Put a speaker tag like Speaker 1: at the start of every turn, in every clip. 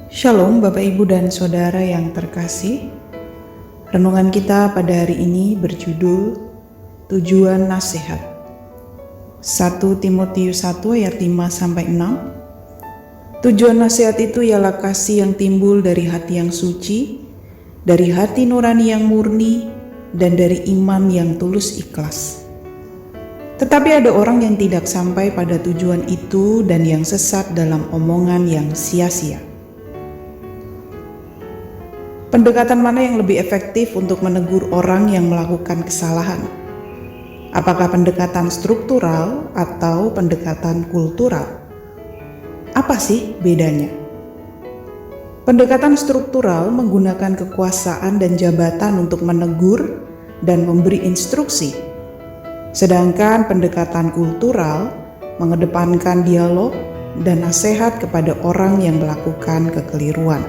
Speaker 1: Shalom Bapak Ibu dan Saudara yang terkasih. Renungan kita pada hari ini berjudul Tujuan Nasihat. 1 Timotius 1 ayat 5-6. Tujuan nasihat itu ialah kasih yang timbul dari hati yang suci, dari hati nurani yang murni, dan dari iman yang tulus ikhlas. Tetapi ada orang yang tidak sampai pada tujuan itu dan yang sesat dalam omongan yang sia-sia. Pendekatan mana yang lebih efektif untuk menegur orang yang melakukan kesalahan? Apakah pendekatan struktural atau pendekatan kultural? Apa sih bedanya? Pendekatan struktural menggunakan kekuasaan dan jabatan untuk menegur dan memberi instruksi. Sedangkan pendekatan kultural mengedepankan dialog dan nasihat kepada orang yang melakukan kekeliruan.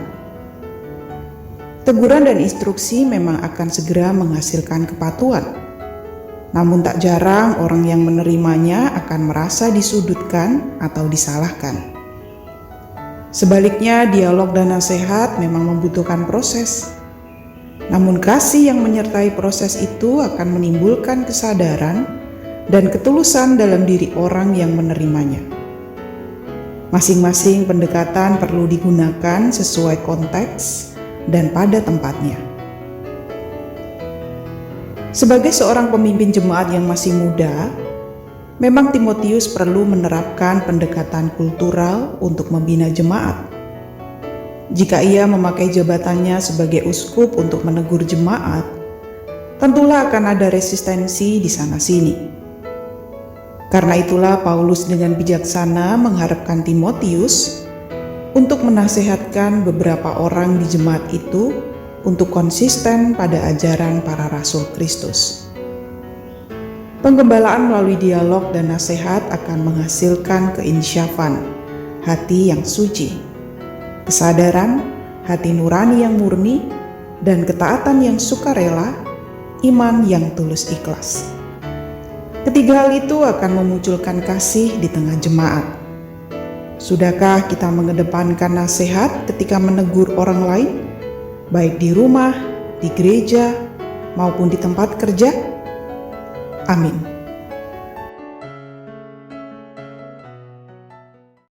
Speaker 1: Teguran dan instruksi memang akan segera menghasilkan kepatuhan. Namun tak jarang orang yang menerimanya akan merasa disudutkan atau disalahkan. Sebaliknya, dialog dan nasihat memang membutuhkan proses. Namun kasih yang menyertai proses itu akan menimbulkan kesadaran dan ketulusan dalam diri orang yang menerimanya. Masing-masing pendekatan perlu digunakan sesuai konteks dan pada tempatnya. Sebagai seorang pemimpin jemaat yang masih muda, memang Timotius perlu menerapkan pendekatan kultural untuk membina jemaat. Jika ia memakai jabatannya sebagai uskup untuk menegur jemaat, tentulah akan ada resistensi di sana-sini. Karena itulah Paulus dengan bijaksana mengharapkan Timotius untuk menasehatkan beberapa orang di jemaat itu untuk konsisten pada ajaran para rasul Kristus. Penggembalaan melalui dialog dan nasihat akan menghasilkan keinsyafan, hati yang suci, kesadaran, hati nurani yang murni, dan ketaatan yang sukarela, iman yang tulus ikhlas. Ketiga hal itu akan memunculkan kasih di tengah jemaat. Sudahkah kita mengedepankan nasihat ketika menegur orang lain, baik di rumah, di gereja, maupun di tempat kerja? Amin.